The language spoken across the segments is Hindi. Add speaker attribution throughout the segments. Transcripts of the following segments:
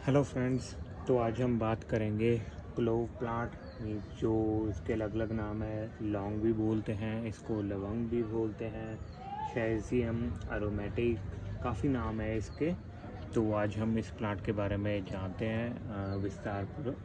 Speaker 1: Hello friends. तो आज हम बात करेंगे क्लोव प्लांट, जो इसके अलग अलग नाम है। लौंग भी बोलते हैं इसको, लवंग भी बोलते हैं, शेज़ियम अरोमेटिक, काफ़ी नाम है इसके। तो आज हम इस प्लांट के बारे में जानते हैं विस्तारपूर्वक।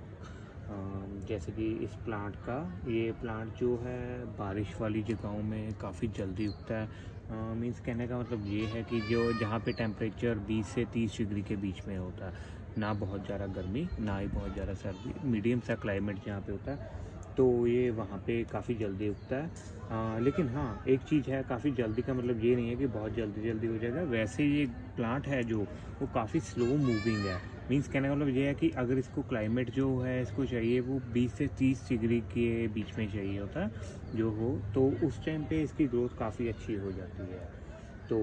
Speaker 1: जैसे कि इस प्लांट का, ये प्लांट जो है बारिश वाली जगहों में काफ़ी जल्दी उगता है। मीन्स कहने का मतलब ये है कि जो जहाँ पे टेम्परेचर 20 से 30 डिग्री के बीच में होता है, ना बहुत ज़्यादा गर्मी ना ही बहुत ज़्यादा सर्दी, मीडियम सा क्लाइमेट जहाँ पे होता है, तो ये वहाँ पे काफ़ी जल्दी उगता है। लेकिन हाँ, एक चीज़ है, काफ़ी जल्दी का मतलब ये नहीं है कि बहुत जल्दी हो जाएगा। वैसे ये प्लांट है जो, वो काफ़ी स्लो मूविंग है। मीन्स कहने का मतलब ये है कि अगर इसको क्लाइमेट जो है इसको चाहिए वो 20 से 30 डिग्री के बीच में चाहिए होता है जो हो, तो उस टाइम पे इसकी ग्रोथ काफ़ी अच्छी हो जाती है। तो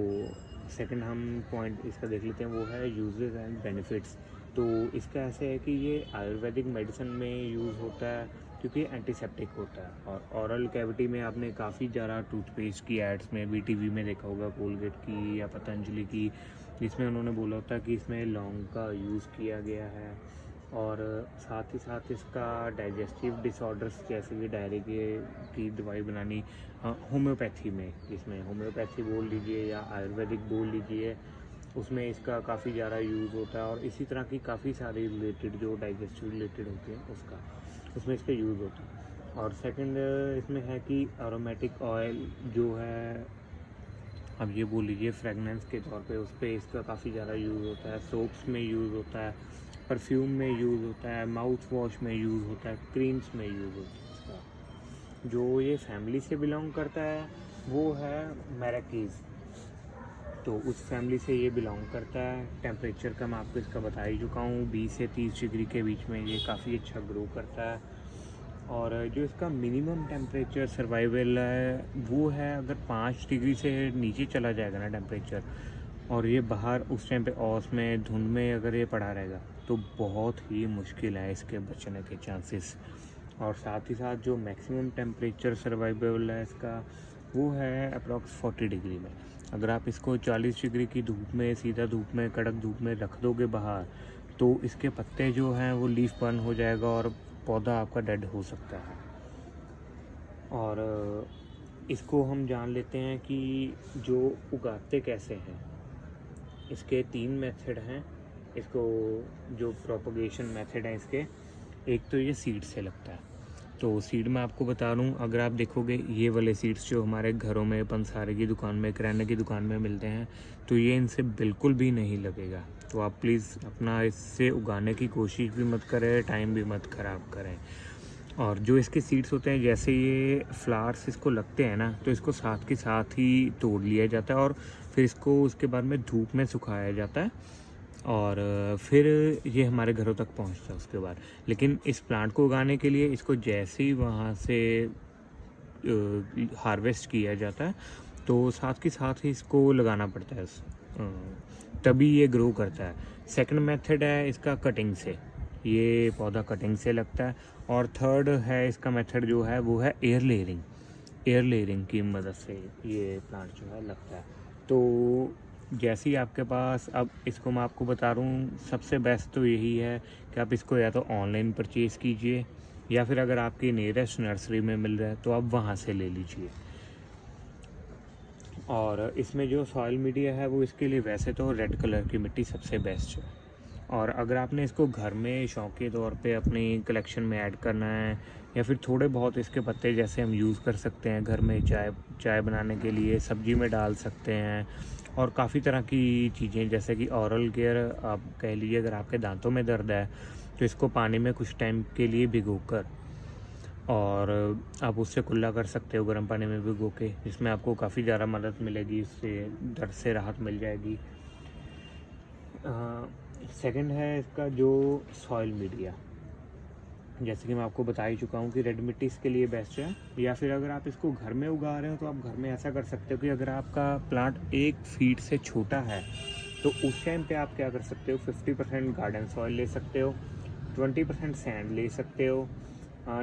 Speaker 1: सेकंड हम पॉइंट इसका देख लेते हैं, वो है यूजेस एंड बेनिफिट्स। तो इसका ऐसे है कि ये आयुर्वेदिक मेडिसिन में यूज़ होता है क्योंकि एंटीसेप्टिक होता है। और ऑरल कैविटी में आपने काफ़ी ज़्यादा टूथपेस्ट की एड्स में भी टीवी में देखा होगा, कोलगेट की या पतंजलि की, जिसमें उन्होंने बोला होता है कि इसमें लौंग का यूज़ किया गया है। और साथ ही साथ इसका डाइजेस्टिव डिसऑर्डर्स जैसे कि डायरिया की दवाई बनानी, होम्योपैथी में, जिसमें होम्योपैथी बोल लीजिए या आयुर्वेदिक बोल लीजिए, उसमें इसका काफ़ी ज़्यादा यूज़ होता है। और इसी तरह की काफ़ी सारी रिलेटेड जो डाइजेस्टिव रिलेटेड होते हैं उसमें इसका यूज़ होता है। और सेकंड इसमें है कि एरोमेटिक ऑयल जो है, अब ये बोल लीजिए फ्रेगनेंस के तौर पे, उस पर इसका काफ़ी ज़्यादा यूज़ होता है। सोप्स में यूज़ होता है, परफ्यूम में यूज़ होता है, माउथ वॉश में यूज़ होता है, क्रीम्स में यूज़ होता है इसका। जो ये फैमिली से बिलोंग करता है वो है मैराकीज़, तो उस फैमिली से ये बिलोंग करता है। टेम्परेचर का मैं आपको इसका बता ही चुका हूँ, 20 से 30 डिग्री के बीच में ये काफ़ी अच्छा ग्रो करता है। और जो इसका मिनिमम टेम्परेचर सर्वाइवल है वो है, अगर 5 डिग्री से नीचे चला जाएगा ना टेम्परेचर, और ये बाहर उस टाइम पे औस में धुंध में अगर ये पड़ा रहेगा, तो बहुत ही मुश्किल है इसके बचने के चांसेस। और साथ ही साथ जो मैक्सिमम टेम्परेचर सर्वाइवल है इसका, वो है अप्रॉक्स 40 डिग्री में। अगर आप इसको 40 डिग्री की धूप में, सीधा धूप में, कड़क धूप में रख दोगे बाहर, तो इसके पत्ते जो हैं वो लीफ बर्न हो जाएगा और पौधा आपका डेड हो सकता है। और इसको हम जान लेते हैं कि जो उगाते कैसे हैं। इसके 3 मेथड हैं इसको, जो प्रोपगेशन मेथड है इसके। एक तो ये सीड से लगता है। तो सीड में आपको बता दूँ, अगर आप देखोगे ये वाले सीड्स जो हमारे घरों में, पंसारे की दुकान में, किराने की दुकान में मिलते हैं, तो ये इनसे बिल्कुल भी नहीं लगेगा। तो आप प्लीज़ अपना इससे उगाने की कोशिश भी मत करें, टाइम भी मत ख़राब करें। और जो इसके सीड्स होते हैं, जैसे ये फ्लावर्स इसको लगते हैं ना, तो इसको साथ के साथ ही तोड़ लिया जाता है और फिर इसको उसके बाद में धूप में सुखाया जाता है, और फिर ये हमारे घरों तक पहुंचता है उसके बाद। लेकिन इस प्लांट को उगाने के लिए इसको जैसे ही वहाँ से हार्वेस्ट किया जाता है, तो साथ के साथ ही इसको लगाना पड़ता है, तभी ये ग्रो करता है। सेकंड मेथड है इसका कटिंग से, ये पौधा कटिंग से लगता है। और थर्ड है इसका मेथड जो है, वो है एयर लेयरिंग की मदद से ये प्लांट जो है लगता है। तो जैसे ही आपके पास, अब इसको मैं आपको बता रहा हूँ, सबसे बेस्ट तो यही है कि आप इसको या तो ऑनलाइन परचेज़ कीजिए, या फिर अगर आपकी नियरेस्ट नर्सरी में मिल रहा है तो आप वहाँ से ले लीजिए। और इसमें जो सॉइल मीडिया है वो इसके लिए वैसे तो रेड कलर की मिट्टी सबसे बेस्ट है। और अगर आपने इसको घर में शौक के तौर पे अपनी कलेक्शन में ऐड करना है, या फिर थोड़े बहुत इसके पत्ते जैसे हम यूज़ कर सकते हैं घर में, चाय बनाने के लिए, सब्जी में डाल सकते हैं, और काफ़ी तरह की चीज़ें, जैसे कि ओरल केयर आप कह लीजिए। अगर आपके दांतों में दर्द है तो इसको पानी में कुछ टाइम के लिए भिगोकर, और आप उससे कुल्ला कर सकते हो गर्म पानी में भिगो के, जिसमें आपको काफ़ी ज़्यादा मदद मिलेगी, इससे दर्द से राहत मिल जाएगी। सेकंड है इसका जो सॉइल मीडिया, जैसे कि मैं आपको बता ही चुका हूँ कि रेड मिट्टी इसके लिए बेस्ट है। या फिर अगर आप इसको घर में उगा रहे हो तो आप घर में ऐसा कर सकते हो कि अगर आपका प्लांट 1 फीट से छोटा है, तो उस टाइम पे आप क्या कर सकते हो, 50% गार्डन सॉइल ले सकते हो, 20% सैंड ले सकते हो,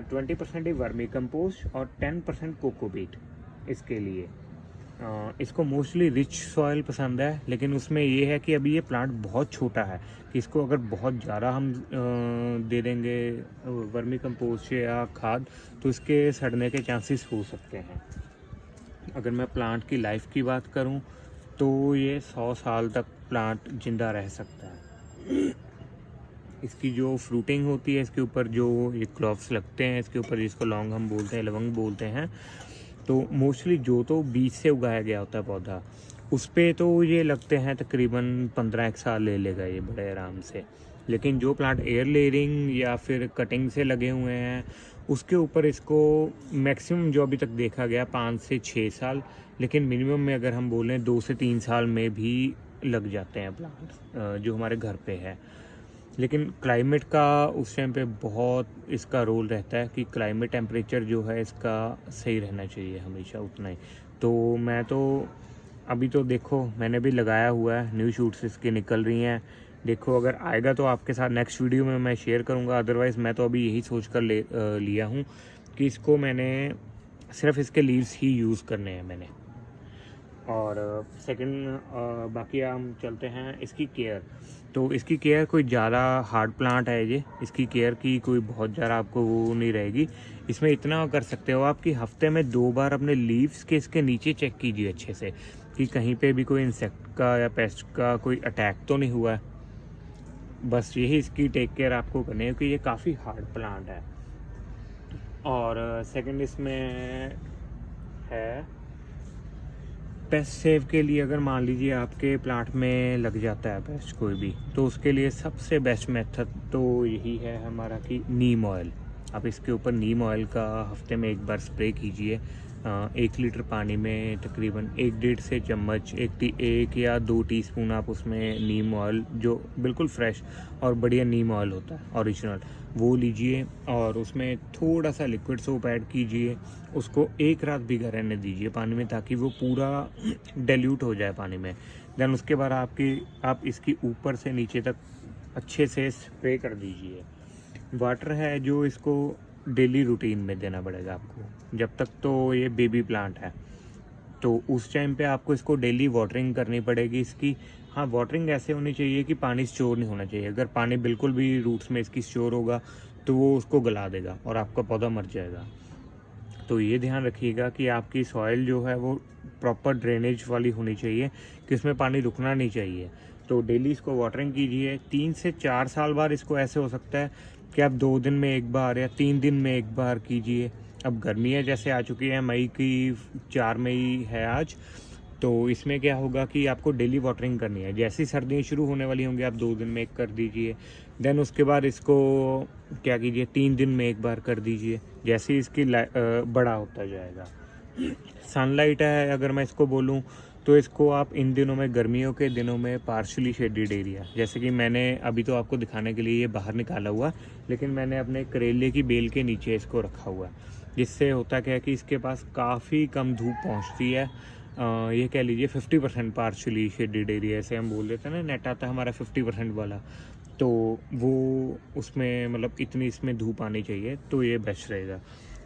Speaker 1: 20% ही वर्मी कंपोस्ट, और 10% कोकोपीट इसके लिए। इसको मोस्टली रिच सॉइल पसंद है, लेकिन उसमें ये है कि अभी ये प्लांट बहुत छोटा है कि इसको अगर बहुत ज़्यादा हम दे देंगे वर्मी कंपोस्ट या खाद तो इसके सड़ने के चांसेस हो सकते हैं। अगर मैं प्लांट की लाइफ की बात करूं तो ये 100 साल तक प्लांट जिंदा रह सकता है। इसकी जो फ्रूटिंग होती है, इसके ऊपर जो ये क्लॉव्स लगते हैं इसके ऊपर, जिसको लौंग हम बोलते हैं, लवंग बोलते हैं, तो मोस्टली जो तो बीज से उगाया गया होता है पौधा, उस पे तो ये लगते हैं तकरीबन 15 साल ले लेगा ये बड़े आराम से। लेकिन जो प्लांट एयर लेयरिंग या फिर कटिंग से लगे हुए हैं उसके ऊपर इसको मैक्सिमम जो अभी तक देखा गया 5 से 6 साल, लेकिन मिनिमम में अगर हम बोलें 2 से 3 साल में भी लग जाते हैं प्लांट जो हमारे घर पे है। लेकिन क्लाइमेट का उस टाइम पे बहुत इसका रोल रहता है कि क्लाइमेट टेम्परेचर जो है इसका सही रहना चाहिए हमेशा उतना ही। तो मैं तो अभी तो देखो मैंने भी लगाया हुआ है, न्यू शूट्स इसकी निकल रही हैं। देखो अगर आएगा तो आपके साथ नेक्स्ट वीडियो में मैं शेयर करूंगा, अदरवाइज़ मैं तो अभी यही सोच कर लिया हूँ कि इसको मैंने सिर्फ इसके लीव्स ही यूज़ करने हैं मैंने। और सेकंड बाकी हम चलते हैं इसकी केयर। तो इसकी केयर कोई ज़्यादा हार्ड प्लांट है ये, इसकी केयर की कोई बहुत ज़्यादा आपको वो नहीं रहेगी। इसमें इतना कर सकते हो आप कि हफ्ते में 2 बार अपने लीव्स के इसके नीचे चेक कीजिए अच्छे से कि कहीं पे भी कोई इंसेक्ट का या पेस्ट का कोई अटैक तो नहीं हुआ है। बस यही इसकी टेक केयर आपको करनी है क्योंकि ये काफ़ी हार्ड प्लांट है। और सेकंड इसमें है पेस्ट सेव के लिए, अगर मान लीजिए आपके प्लांट में लग जाता है पेस्ट कोई भी, तो उसके लिए सबसे बेस्ट मेथड तो यही है हमारा कि नीम ऑयल। आप इसके ऊपर नीम ऑयल का हफ्ते में 1 बार स्प्रे कीजिए। 1 लीटर पानी में तकरीबन 1-1.5 से चम्मच 1 या 2 टीस्पून आप उसमें नीम ऑयल, जो बिल्कुल फ्रेश और बढ़िया नीम ऑयल होता है ओरिजिनल, वो लीजिए और उसमें थोड़ा सा लिक्विड सोप ऐड कीजिए। उसको 1 रात भिगा रहने दीजिए पानी में ताकि वो पूरा डाइल्यूट हो जाए पानी में। देन उसके बाद आप इसकी ऊपर से नीचे तक अच्छे से स्प्रे कर दीजिए। वाटर है जो इसको डेली रूटीन में देना पड़ेगा आपको जब तक तो ये बेबी प्लांट है, तो उस टाइम पे आपको इसको डेली वाटरिंग करनी पड़ेगी इसकी। हाँ, वाटरिंग ऐसे होनी चाहिए कि पानी स्टोर नहीं होना चाहिए। अगर पानी बिल्कुल भी रूट्स में इसकी स्टोर होगा तो वो उसको गला देगा और आपका पौधा मर जाएगा। तो ये ध्यान रखिएगा कि आपकी सॉइल जो है वो प्रॉपर ड्रेनेज वाली होनी चाहिए कि उसमें पानी रुकना नहीं चाहिए। तो डेली इसको वाटरिंग कीजिए। 3 से 4 साल बाद इसको ऐसे हो सकता है कि आप 2 दिन में 1 बार या 3 दिन में 1 बार कीजिए। अब गर्मियाँ जैसे आ चुकी हैं, मई की 4 मई है आज, तो इसमें क्या होगा कि आपको डेली वाटरिंग करनी है। जैसी सर्दियाँ शुरू होने वाली होंगी आप 2 दिन में 1 कर दीजिए। देन उसके बाद इसको क्या कीजिए 3 दिन में 1 बार कर दीजिए, जैसे इसकी बड़ा होता जाएगा। सनलाइट है अगर मैं इसको बोलूँ तो इसको आप इन दिनों में, गर्मियों के दिनों में, पार्शली शेडेड एरिया, जैसे कि मैंने अभी तो आपको दिखाने के लिए ये बाहर निकाला हुआ, लेकिन मैंने अपने करेले की बेल के नीचे इसको रखा हुआ है, जिससे होता क्या है कि इसके पास काफ़ी कम धूप पहुंचती है। ये कह लीजिए 50% पार्शली शेडेड एरिया, ऐसे हम बोल देते हैं ना, नेट आता है हमारा 50% वाला, तो वो उसमें मतलब इतनी इसमें धूप आनी चाहिए, तो ये बेस्ट रहेगा।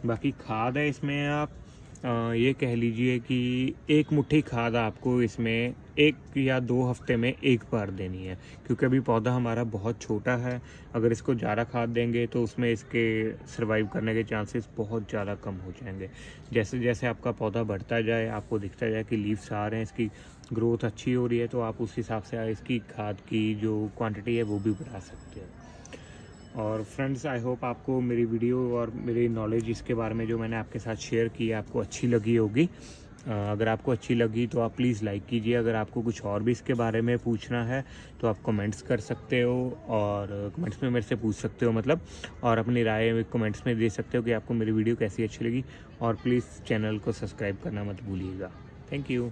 Speaker 1: बाकी खाद है इसमें आप ये कह लीजिए कि 1 मुट्ठी खाद आपको इसमें 1 या 2 हफ्ते में 1 बार देनी है, क्योंकि अभी पौधा हमारा बहुत छोटा है। अगर इसको ज़्यादा खाद देंगे तो उसमें इसके सर्वाइव करने के चांसेस बहुत ज़्यादा कम हो जाएंगे। जैसे जैसे आपका पौधा बढ़ता जाए, आपको दिखता जाए कि लीव्स आ रहे हैं, इसकी ग्रोथ अच्छी हो रही है, तो आप उस हिसाब से इसकी खाद की जो क्वांटिटी है वो भी बढ़ा सकते हैं। और फ्रेंड्स, आई होप आपको मेरी वीडियो और मेरी नॉलेज इसके बारे में जो मैंने आपके साथ शेयर की आपको अच्छी लगी होगी। अगर आपको अच्छी लगी तो आप प्लीज़ लाइक कीजिए। अगर आपको कुछ और भी इसके बारे में पूछना है तो आप कमेंट्स कर सकते हो, और कमेंट्स में मेरे से पूछ सकते हो मतलब, और अपनी राय कमेंट्स में दे सकते हो कि आपको मेरी वीडियो कैसी अच्छी लगी। और प्लीज़ चैनल को सब्सक्राइब करना मत भूलिएगा। Thank you.